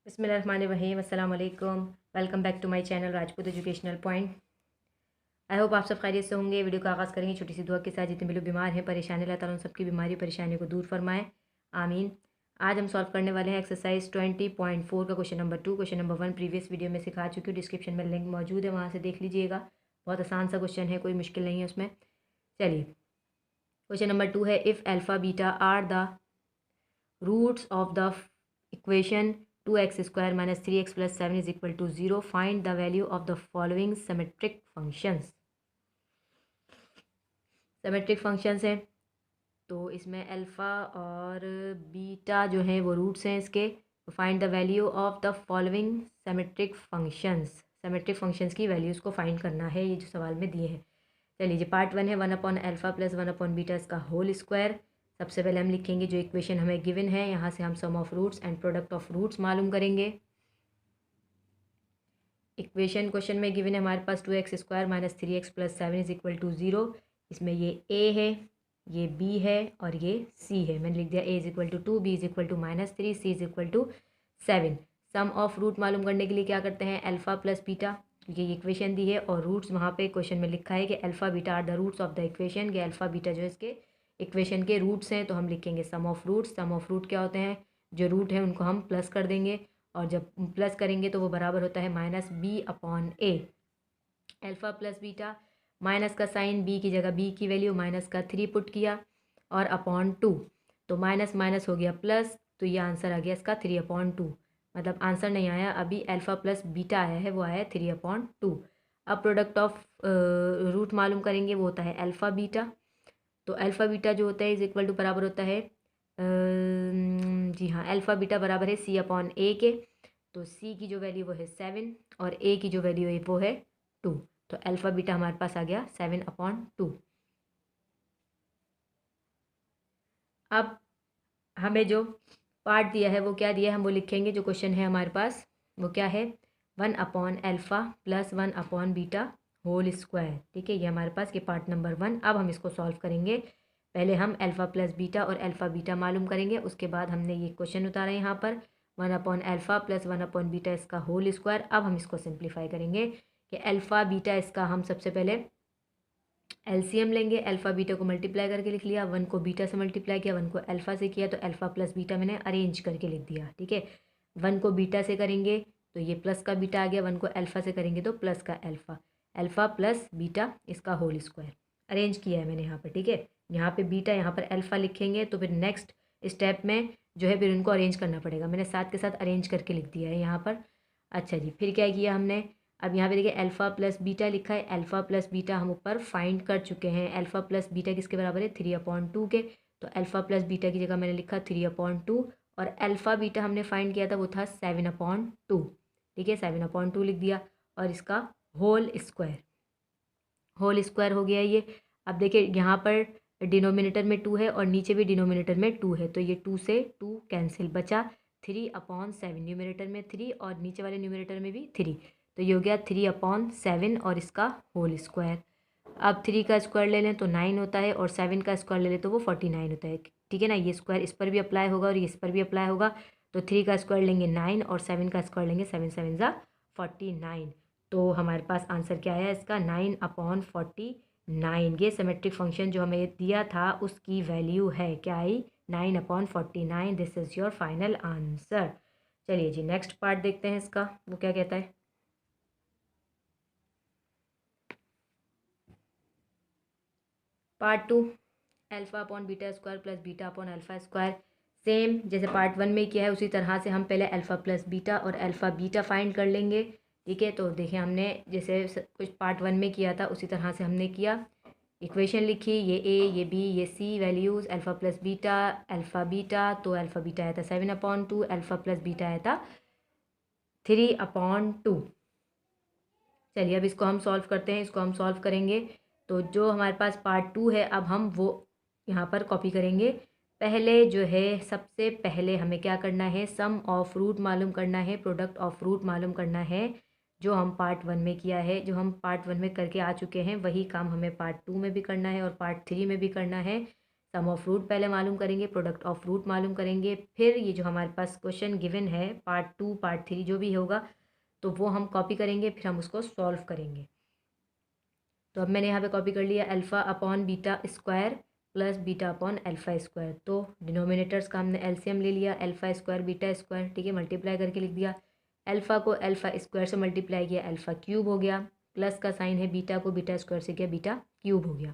बिस्मिल्लाहिर्रहमानिर्रहीम अस्सलाम वालेकुम। Welcome back to my channel Rajput educational point. I hope आप सब खैरियत से होंगे। वीडियो का आगाज़ करेंगे छोटी सी दुआ के साथ। जितने भी लोग बीमार हैं, परेशान, अल्लाह ताला उन सबकी बीमारी परेशानी को दूर फरमाए, आमीन। आज हम सॉल्व करने वाले हैं एक्सरसाइज 20.4 का question number 2। Question number 1 previous video में सिखा चुकी हूँ, डिस्क्रिप्शन में लिंक मौजूद है, वहाँ से देख लीजिएगा। बहुत आसान सा क्वेश्चन है, कोई मुश्किल नहीं है उसमें। चलिए, क्वेश्चन नंबर 2 है, if alpha beta are the roots of the equation 2x² - 3x + 7 = 0, find the value of the following symmetric functions. Symmetric functions हैं तो इसमें अल्फ़ा और बीटा जो हैं वो रूट्स हैं इसके। तो find the value of the following symmetric functions. Symmetric functions की वैल्यूज़ को फाइंड करना है, ये जो सवाल में दिए हैं। चलिए जी, पार्ट 1 है 1/α + 1/β इसका होल स्क्वायर। सबसे पहले हम लिखेंगे जो इक्वेशन हमें गिवन है, यहाँ से हम sum of roots and product of roots मालूम करेंगे। इक्वेशन क्वेश्चन में गिवन है हमारे पास 2x² - 3x + 7 = 0। इसमें ये a है, ये b है और ये c है। मैंने लिख दिया a = 2, b = -3, c = 7। Some of root मालूम करने के लिए क्या करते हैं, अल्फ़ा प्लस बीटा, क्योंकि ये इक्वेशन दी है और रूट्स वहाँ पे क्वेश्चन में लिखा है कि alpha beta are the roots of the equation, के अल्फ़ा बीटा जो है इसके इक्वेशन के रूट्स हैं। तो हम लिखेंगे sum of roots. Sum of root क्या होते हैं, जो रूट है उनको हम प्लस कर देंगे और जब प्लस करेंगे तो वो बराबर होता है -b/a। Alpha plus beta, minus का साइन, b की जगह b की वैल्यू -3 पुट किया और अपॉन 2, तो माइनस माइनस हो गया प्लस, तो ये आंसर आ गया इसका 3/2। मतलब आंसर नहीं आया अभी, अल्फ़ा प्लस बीटा आया है, वो आया है 3/2। अब प्रोडक्ट ऑफ रूट मालूम करेंगे, वो होता है अल्फ़ा बीटा। तो अल्फ़ा बीटा जो होता है = बराबर होता है जी हाँ, अल्फ़ा बीटा बराबर है c/a के। तो c की जो वैल्यू वो है 7 और a की जो वैल्यू है वो है 2। तो अल्फ़ा बीटा हमारे पास आ गया 7/2। अब हमें जो पार्ट दिया है वो क्या दिया है, हम वो लिखेंगे। जो क्वेश्चन है हमारे पास वो क्या है, 1/α + 1/β होल स्क्वायर। ठीक है, ये हमारे पास ये पार्ट नंबर 1। अब हम इसको सॉल्व करेंगे। पहले हम अल्फ़ा प्लस बीटा और अल्फ़ा बीटा मालूम करेंगे, उसके बाद हमने ये क्वेश्चन उतारा है यहाँ पर 1/α + 1/β इसका होल स्क्वायर। अब हम इसको सिंप्लीफाई करेंगे कि अल्फ़ा बीटा इसका हम सबसे पहले एलसीएम लेंगे। अल्फ़ा बीटा को मल्टीप्लाई करके लिख लिया, 1 को बीटा से मल्टीप्लाई किया, 1 को अल्फ़ा से किया, तो अल्फ़ा प्लस बीटा मैंने अरेंज करके लिख दिया। ठीक है, 1 को बीटा से करेंगे तो ये प्लस का बीटा आ गया, 1 को अल्फ़ा से करेंगे तो प्लस का अल्फ़ा। अल्फ़ा प्लस बीटा इसका होल स्क्वायर अरेंज किया है मैंने यहाँ पर। ठीक है, यहाँ पे बीटा, यहाँ पर अल्फ़ा लिखेंगे तो फिर नेक्स्ट स्टेप में जो है फिर उनको अरेंज करना पड़ेगा। मैंने साथ के साथ अरेंज करके लिख दिया है यहाँ पर। अच्छा जी, फिर क्या किया हमने, अब यहाँ पे देखिए अल्फ़ा प्लस बीटा लिखा है। अल्फ़ा प्लस बीटा हम ऊपर फाइंड कर चुके हैं। अल्फ़ा प्लस बीटा किसके बराबर है, 3/2 के। तो अल्फ़ा प्लस बीटा की जगह मैंने लिखा 3/2 और अल्फ़ा बीटा हमने फाइंड किया था वो था 7/2। ठीक है, 7/2 लिख दिया और इसका होल स्क्वायर, होल स्क्वायर हो गया ये। अब देखिए यहाँ पर डिनोमिनेटर में 2 है और नीचे भी डिनोमिनेटर में 2 है, तो ये 2 से 2 कैंसिल, बचा 3/7। न्यूमिनेटर में 3 और नीचे वाले न्यूमिनेटर में भी 3, तो ये हो गया 3/7 और इसका होल स्क्वायर। अब 3 का स्क्वायर ले लें तो 9 होता है और 7 का स्क्वायर ले लें तो वो 49 होता है। ठीक है ना, ये स्क्वायर इस पर भी अप्लाई होगा और ये इस पर भी अप्लाई होगा। तो 3 का स्क्वायर लेंगे 9 और 7 का स्क्वायर लेंगे 7 7 ज़ा 49। तो हमारे पास आंसर क्या आया इसका, 9/49। ये सिमेट्रिक फंक्शन जो हमें दिया था उसकी वैल्यू है, क्या आई, 9/49। This is your final answer. चलिए जी, नेक्स्ट पार्ट देखते हैं इसका, वो क्या कहता है। पार्ट 2, α/β² + β/α²। सेम जैसे पार्ट 1 में किया है उसी तरह से हम पहले अल्फ़ा प्लस बीटा और अल्फ़ा बीटा फाइंड कर लेंगे। ठीक है, तो देखिए हमने जैसे कुछ पार्ट 1 में किया था उसी तरह से हमने किया। इक्वेशन लिखी, ये ए, ये बी, ये C values, alpha plus beta, alpha beta, तो अल्फ़ा बीटा आया था 7/2, अल्फ़ा प्लस बीटा आया था 3/2। चलिए अब इसको हम सॉल्व करते हैं। इसको हम सॉल्व करेंगे तो जो हमारे पास पार्ट 2 है अब हम वो यहाँ पर कॉपी करेंगे। पहले जो है सबसे पहले हमें क्या करना है, सम ऑफ रूट मालूम करना है, प्रोडक्ट ऑफ रूट मालूम करना है। जो हम पार्ट 1 में किया है, जो हम पार्ट 1 में करके आ चुके हैं, वही काम हमें पार्ट 2 में भी करना है और पार्ट 3 में भी करना है। सम ऑफ रूट पहले मालूम करेंगे, प्रोडक्ट ऑफ रूट मालूम करेंगे, फिर ये जो हमारे पास क्वेश्चन गिवन है पार्ट 2 पार्ट 3 जो भी होगा तो वो हम कॉपी करेंगे, फिर हम उसको सॉल्व करेंगे। तो अब मैंने यहाँ पे कॉपी कर लिया alpha upon beta square plus beta upon alpha square. तो डिनोमिनेटर्स का हमने एलसीएम ले लिया, अल्फ़ा स्क्वायर बीटा स्क्वायर, ठीक है, मल्टीप्लाई करके लिख दिया। अल्फ़ा को अल्फ़ा स्क्वायर से मल्टीप्लाई किया, अल्फ़ा क्यूब हो गया, प्लस का साइन है, बीटा को बीटा स्क्वायर से किया, बीटा क्यूब हो गया।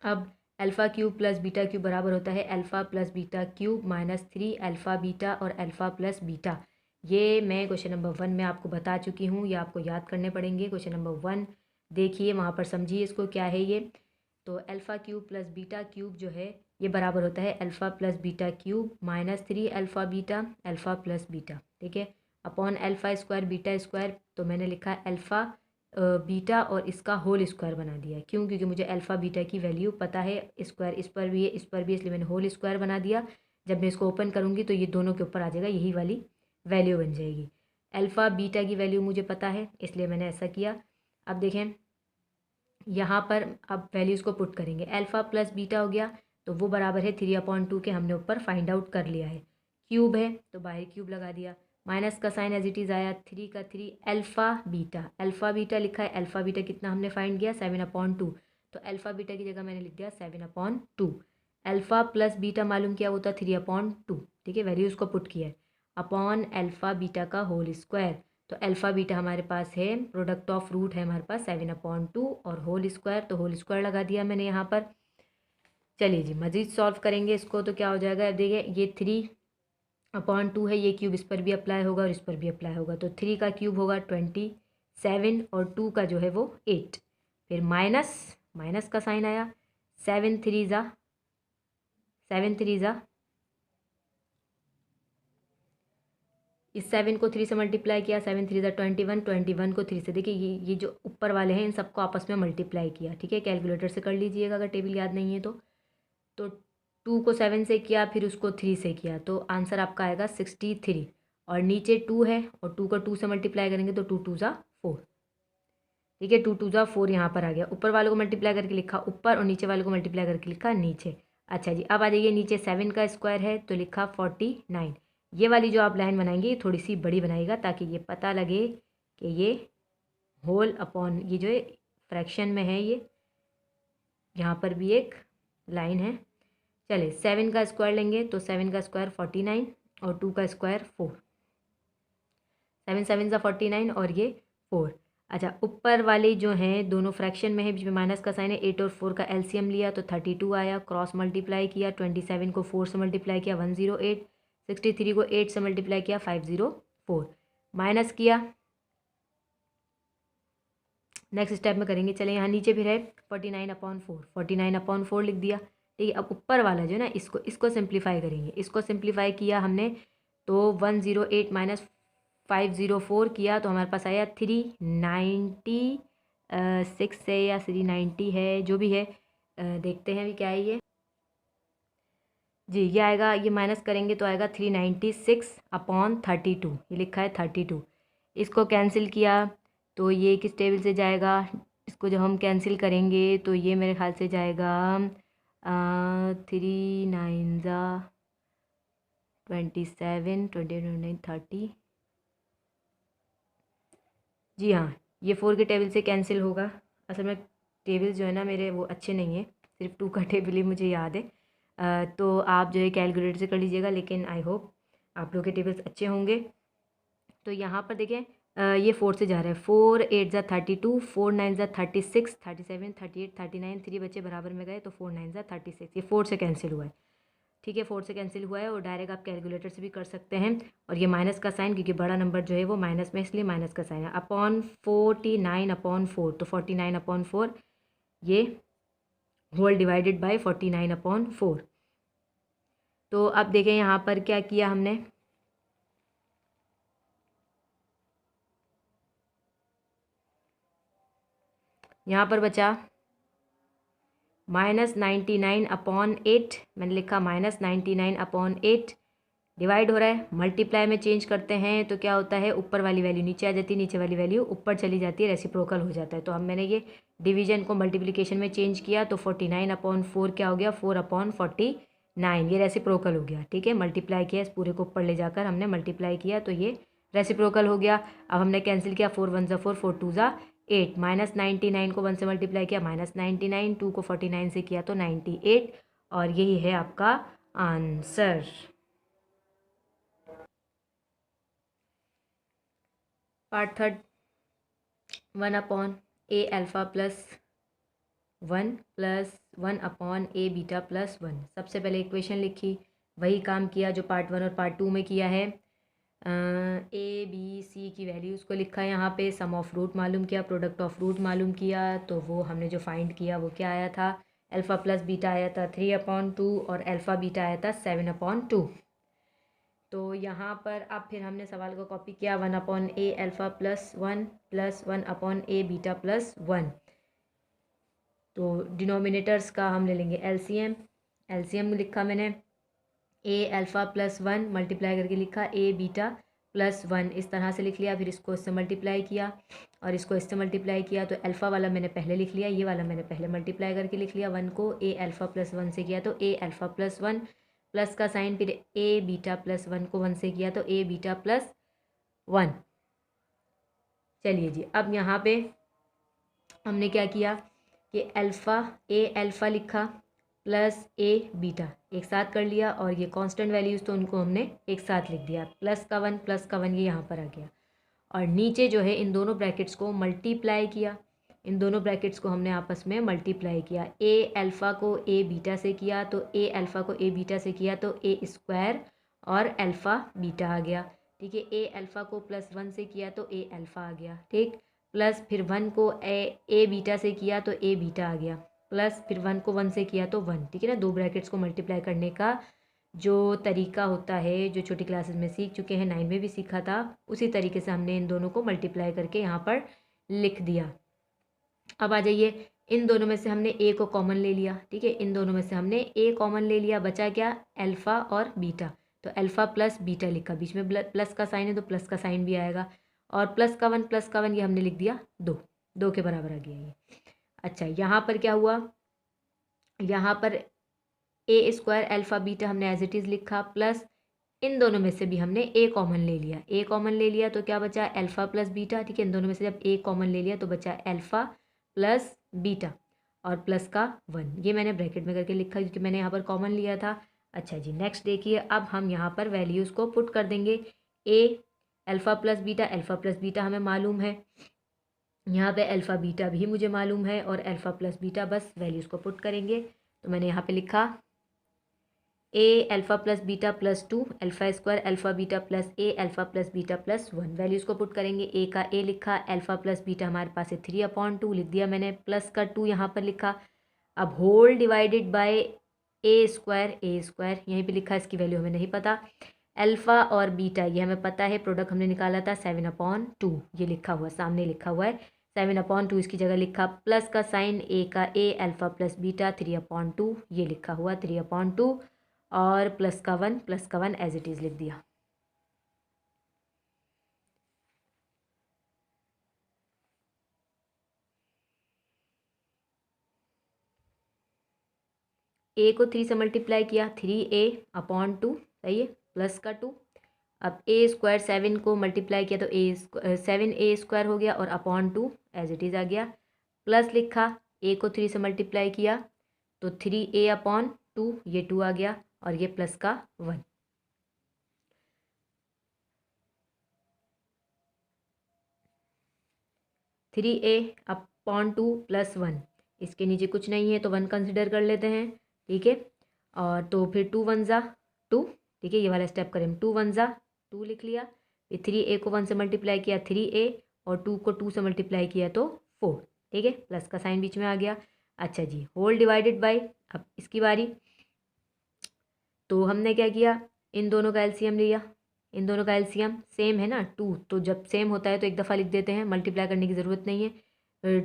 अब alpha cube plus beta cube बराबर होता है alpha plus beta cube minus 3 alpha beta और अल्फ़ा प्लस बीटा। ये मैं क्वेश्चन नंबर 1 में आपको बता चुकी हूँ, ये आपको याद करने पड़ेंगे। क्वेश्चन नंबर 1 देखिए, वहाँ पर समझिए इसको क्या है ये। तो alpha cube plus beta cube जो है ये बराबर होता है alpha plus beta cube minus 3 alpha beta alpha plus beta, ठीक है, upon alpha square beta square. तो मैंने लिखा अल्फ़ा बीटा और इसका होल स्क्वायर बना दिया। क्यों? क्योंकि मुझे अल्फ़ा बीटा की वैल्यू पता है, स्क्वायर इस पर भी है इस पर भी है, इसलिए मैंने होल स्क्वायर बना दिया। जब मैं इसको ओपन करूँगी तो ये दोनों के ऊपर आ जाएगा, यही वाली वैल्यू बन जाएगी। अल्फ़ा बीटा की वैल्यू मुझे पता है इसलिए मैंने ऐसा किया। अब देखें यहाँ पर अब वैल्यूज़ को पुट करेंगे, अल्फ़ा प्लस बीटा हो गया तो वो बराबर है 3/2 के, हमने ऊपर फाइंड आउट कर लिया है। क्यूब है तो बाहर क्यूब लगा दिया, माइनस का साइन एज इट इज़ आया, 3 का 3 अल्फ़ा बीटा लिखा है। अल्फ़ा बीटा कितना हमने फाइंड किया 7/2, तो अल्फ़ा बीटा की जगह मैंने लिख दिया 7/2। अल्फ़ा प्लस बीटा मालूम किया वो था 3/2, ठीक है, वैल्यूज़ को पुट किया है, अपॉन अल्फ़ा बीटा का होल स्क्वायर। तो अल्फ़ा बीटा हमारे पास है, प्रोडक्ट ऑफ रूट है हमारे पास 7/2 और होल स्क्वायर, तो होल स्क्वायर लगा दिया मैंने यहाँ पर। चलिए जी मज़ीद सॉल्व करेंगे इसको तो क्या हो जाएगा, अब देखिए ये 3/2 है, ये क्यूब इस पर भी अप्लाई होगा और इस पर भी अप्लाई होगा। तो 3 का क्यूब होगा 27 और 2 का जो है वो 8, फिर माइनस का साइन आया, 7 3 ज़ा इस 7 को 3 से मल्टीप्लाई किया, 7 3 ज़ा 21, 21 को 3 से, देखिए ये जो ऊपर वाले हैं इन सबको आपस में मल्टीप्लाई किया, ठीक है, कैलकुलेटर से कर लीजिएगा अगर टेबल याद नहीं है तो 2 को 7 से किया, फिर उसको 3 से किया, तो आंसर आपका आएगा 63। और नीचे 2 है और 2 को 2 से मल्टीप्लाई करेंगे तो 2 2 ज़ा 4, ठीक है, 2 2 ज़ा 4 यहाँ पर आ गया। ऊपर वालों को मल्टीप्लाई करके लिखा ऊपर और नीचे वालों को मल्टीप्लाई करके लिखा नीचे। अच्छा जी, अब आ जाइए नीचे 7 का स्क्वायर है तो लिखा 49। ये वाली जो आप लाइन बनाएंगे ये थोड़ी सी बड़ी बनाइएगा ताकि ये पता लगे कि ये होल अपॉन ये जो है फ्रैक्शन में है, ये यहाँ पर भी एक लाइन है। चले 7 का स्क्वायर लेंगे तो 7 का स्क्वायर 49 और 2 का स्क्वायर 4, 7 7 ज़ा 49 और ये 4। अच्छा, ऊपर वाले जो हैं दोनों फ्रैक्शन में है, बीच में माइनस का साइन है, 8 और 4 का एलसीएम लिया तो 32 आया, क्रॉस मल्टीप्लाई किया, 27 को 4 से मल्टीप्लाई किया 108, 63 को 8 से मल्टीप्लाई किया 504, माइनस किया, नेक्स्ट स्टेप में करेंगे। चले यहाँ नीचे फिर है 49/4 लिख दिया, ठीक है। अब ऊपर वाला जो है ना इसको सिंप्लीफाई करेंगे, इसको सिंप्लीफाई किया हमने तो 108 माइनस 504 किया तो हमारे पास आया 396 है या 390 है, जो भी है, देखते हैं अभी क्या है ये जी। ये आएगा, ये माइनस करेंगे तो आएगा 396/32, ये लिखा है 32। इसको कैंसिल किया तो ये किस टेबल से जाएगा, इसको जब हम कैंसिल करेंगे तो ये मेरे ख्याल से जाएगा 3 9 ज़ा 27, 29 30, जी हाँ, ये 4 के टेबल से कैंसिल होगा। असल में टेबल जो है ना मेरे वो अच्छे नहीं है, सिर्फ 2 का टेबल ही मुझे याद है। तो आप जो है कैलकुलेटर से कर लीजिएगा, लेकिन आई होप आप लोग के टेबल्स अच्छे होंगे। तो यहाँ पर देखें ये 4 से जा रहा है, 4 8 ज़ा 32, 4 9 ज़ा 36, 37 38 39, 3 बच्चे बराबर में गए तो 4 9 ज़ा 36, ये 4 से कैंसिल हुआ है, ठीक है, 4 से कैंसिल हुआ है और डायरेक्ट आप कैलकुलेटर से भी कर सकते हैं। और ये माइनस का साइन, क्योंकि बड़ा नंबर जो है वो माइनस में, इसलिए माइनस का साइन है, अपॉन 49/4, तो 49/4 ये होल डिवाइडेड बाय 49/4। तो अब देखें यहाँ पर क्या किया हमने, यहाँ पर बचा -99/8, मैंने लिखा -99/8 डिवाइड हो रहा है, मल्टीप्लाई में चेंज करते हैं तो क्या होता है, ऊपर वाली वैल्यू नीचे आ जाती है, नीचे वाली वैल्यू ऊपर चली जाती है, रेसिप्रोकल हो जाता है। तो हम मैंने ये डिवीजन को मल्टीप्लिकेशन में चेंज किया तो 49/4 क्या हो गया, 4/49, ये रेसिप्रोकल हो गया। ठीक है, मल्टीप्लाई किया, इस पूरे को ऊपर ले जाकर हमने मल्टीप्लाई किया तो ये रेसिप्रोकल हो गया। अब हमने कैंसिल किया, 4 1 4, 4 2 8, -99 को 1 से मल्टीप्लाई किया -99, 2 को 49 से किया तो 98, और यही है आपका answer. Part third, 1/a alpha plus 1 plus 1/a beta plus 1। सबसे पहले इक्वेशन लिखी, वही काम किया जो पार्ट 1 और पार्ट 2 में किया है। ए बी सी की वैल्यूज़ को लिखा यहाँ पे, सम ऑफ रूट मालूम किया, प्रोडक्ट ऑफ रूट मालूम किया, तो वो हमने जो फाइंड किया वो क्या आया था, अल्फ़ा प्लस बीटा आया था 3/2 और अल्फ़ा बीटा आया था 7/2। तो यहाँ पर अब फिर हमने सवाल को कॉपी किया, 1/a alpha plus 1 plus 1/a beta plus 1। तो डिनोमिनेटर्स का हम ले लेंगे एलसीएम। एलसीएम लिखा मैंने, ए अल्फ़ा प्लस 1 मल्टीप्लाई करके लिखा ए बीटा प्लस 1, इस तरह से लिख लिया। फिर इसको इससे मल्टीप्लाई किया और इसको इससे मल्टीप्लाई किया, तो अल्फ़ा वाला मैंने पहले लिख लिया, ये वाला मैंने पहले मल्टीप्लाई करके लिख लिया। 1 को ए अल्फ़ा प्लस 1 से किया तो ए अल्फ़ा प्लस 1, प्लस का साइन, फिर ए बीटा प्लस 1 को 1 से किया तो ए बीटा प्लस 1। चलिए जी, अब यहाँ पे हमने क्या किया कि अल्फ़ा, ए अल्फ़ा लिखा प्लस ए बीटा एक साथ कर लिया, और ये कांस्टेंट वैल्यूज़ तो उनको हमने एक साथ लिख दिया, प्लस का 1 ये यहाँ पर आ गया। और नीचे जो है इन दोनों ब्रैकेट्स को मल्टीप्लाई किया, इन दोनों ब्रैकेट्स को हमने आपस में मल्टीप्लाई किया। ए अल्फ़ा को ए बीटा से किया तो ए अल्फ़ा को ए बीटा से किया तो ए स्क्वायर और अल्फ़ा बीटा आ गया। ठीक है, ए अल्फ़ा को प्लस 1 से किया तो ए अल्फ़ा आ गया। ठीक, प्लस फिर 1 को ए बीटा से किया तो ए बीटा आ गया, प्लस फिर 1 को 1 से किया तो 1। ठीक है ना, दो ब्रैकेट्स को मल्टीप्लाई करने का जो तरीका होता है, जो छोटी क्लासेस में सीख चुके हैं, 9 में भी सीखा था, उसी तरीके से हमने इन दोनों को मल्टीप्लाई करके यहाँ पर लिख दिया। अब आ जाइए, इन दोनों में से हमने ए को कॉमन ले लिया। ठीक है, इन दोनों में से हमने ए कॉमन ले लिया, बचा क्या, अल्फ़ा और बीटा। तो अल्फ़ा प्लस बीटा लिखा, बीच में प्लस का साइन है तो प्लस का साइन भी आएगा, और प्लस का 1 ये हमने लिख दिया 2 के बराबर आ गया ये। अच्छा, यहाँ पर क्या हुआ, यहाँ पर ए स्क्वायर अल्फ़ा बीटा हमने एज इट इज़ लिखा, प्लस इन दोनों में से भी हमने ए कॉमन ले लिया। ए कॉमन ले लिया तो क्या बचा, अल्फ़ा प्लस बीटा। ठीक है, इन दोनों में से जब ए कॉमन ले लिया तो बचा अल्फ़ा प्लस बीटा और प्लस का 1, ये मैंने ब्रैकेट में करके लिखा क्योंकि मैंने यहाँ पर कॉमन लिया था। अच्छा जी, नेक्स्ट देखिए, अब हम यहाँ पर वैल्यूज़ को पुट कर देंगे। ए अल्फ़ा प्लस बीटा हमें मालूम है, यहाँ पे अल्फ़ा बीटा भी मुझे मालूम है, और अल्फ़ा प्लस बीटा बस वैल्यूज़ को पुट करेंगे। तो मैंने यहाँ पे लिखा A alpha plus beta plus 2 alpha square alpha beta plus A alpha plus beta plus 1। Values को पुट करेंगे, ए का ए लिखा, अल्फ़ा प्लस बीटा हमारे पास है 3/2 लिख दिया मैंने, प्लस का 2 यहाँ पर लिखा। अब whole divided by a square यहीं पे लिखा, इसकी वैल्यू हमें नहीं पता। अल्फ़ा और बीटा ये हमें पता है, प्रोडक्ट हमने निकाला था 7/2, ये लिखा हुआ सामने लिखा हुआ है 7/2, इसकी जगह लिखा प्लस का साइन, ए का ए अल्फ़ा प्लस बीटा 3/2 ये लिखा हुआ 3/2, और प्लस का 1 एज इट इज़ लिख दिया। ए को 3 से मल्टीप्लाई किया, 3a/2, सही है, प्लस का 2। अब ए स्क्वायर 7 को मल्टीप्लाई किया तो 7a स्क्वायर हो गया, और /2 एज इट इज़ आ गया, प्लस लिखा, ए को 3 से मल्टीप्लाई किया तो 3a/2 ये 2 आ गया, और ये प्लस का 1। थ्री ए अपॉन 2 प्लस 1, इसके नीचे कुछ नहीं है तो 1 कंसिडर कर लेते हैं। ठीक है, और तो फिर 2 1 ज़ा 2। ठीक है, ये वाला स्टेप करें, 2 1 ज़ा 2 लिख लिया, फिर 3a को 1 से मल्टीप्लाई किया 3a, और 2 को 2 से मल्टीप्लाई किया तो 4। ठीक है, प्लस का साइन बीच में आ गया। अच्छा जी, होल डिवाइडेड बाय, अब इसकी बारी, तो हमने क्या किया, इन दोनों का एलसीएम लिया, इन दोनों का एलसीएम सेम है ना 2, तो जब सेम होता है तो एक दफ़ा लिख देते हैं, मल्टीप्लाई करने की ज़रूरत नहीं है।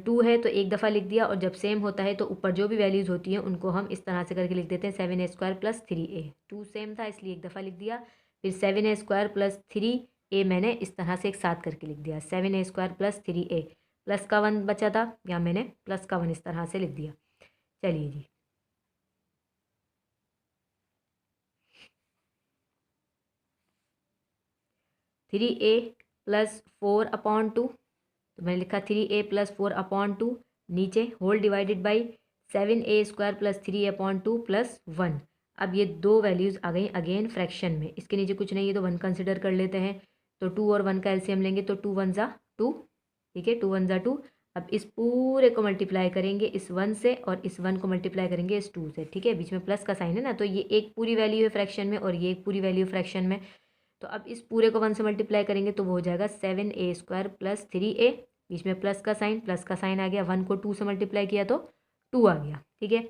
2 है तो एक दफ़ा लिख दिया, और जब सेम होता है तो ऊपर जो भी वैल्यूज़ होती हैं उनको हम इस तरह से करके लिख देते हैं, 7a² + 3a। 2 सेम था इसलिए एक दफ़ा लिख दिया, फिर 7a² प्लस 3a मैंने इस तरह से एक साथ करके लिख दिया, 7a² प्लस 3a, प्लस का 1 बचा था, या मैंने प्लस का 1 इस तरह से लिख दिया। चलिए जी, थ्री ए प्लस 4/2, तो मैंने लिखा 3a प्लस 4/2, नीचे whole divided by 7a² plus 3a/2 plus 1। अब ये दो वैल्यूज़ आ गई अगेन फ्रैक्शन में, इसके नीचे कुछ नहीं है तो 1 कंसिडर कर लेते हैं। तो 2 और 1 का एलसीएम लेंगे तो 2 1 ज़ा 2, ठीक है, 2 1 ज़ा 2। अब इस पूरे को मल्टीप्लाई करेंगे इस 1 से, और इस 1 को मल्टीप्लाई करेंगे इस 2 से, ठीक है, बीच में प्लस का साइन है ना, तो ये एक पूरी वैल्यू है फ्रैक्शन में और ये एक पूरी वैल्यू फ्रैक्शन में। तो अब इस पूरे को 1 से मल्टीप्लाई करेंगे तो वो हो जाएगा 7a² प्लस 3a, बीच में प्लस का साइन आ गया, 1 को 2 से मल्टीप्लाई किया तो 2 आ गया, ठीक है।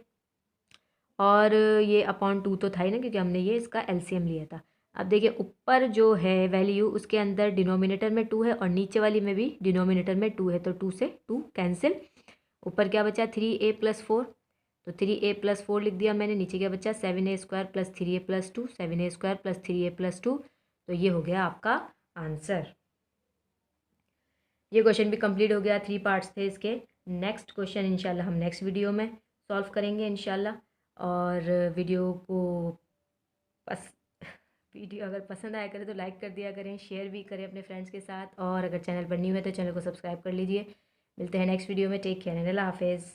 और ये अपॉन 2 तो था ही ना, क्योंकि हमने ये इसका एलसीएम लिया था। अब देखिए ऊपर जो है वैल्यू उसके अंदर डिनोमिनेटर में 2 है और नीचे वाली में भी डिनोमिनेटर में 2 है, तो 2 से 2 कैंसिल। ऊपर क्या बचा 3a प्लस 4, तो 3a प्लस 4 लिख दिया मैंने, नीचे क्या बचा 7a² plus 3a plus 2, 7a² plus 3a plus 2। तो ये हो गया आपका आंसर। ये क्वेश्चन भी कंप्लीट हो गया, 3 पार्ट्स थे इसके। नेक्स्ट क्वेश्चन इंशाल्लाह हम नेक्स्ट वीडियो में सॉल्व करेंगे इंशाल्लाह। और वीडियो को पस वीडियो अगर पसंद आया करे तो लाइक कर दिया करें, शेयर भी करें अपने फ्रेंड्स के साथ, और अगर चैनल पर न्यू है तो चैनल को सब्सक्राइब कर लीजिए। मिलते हैं नेक्स्ट वीडियो में, टेक केयर एंड अल्लाह हाफिज़।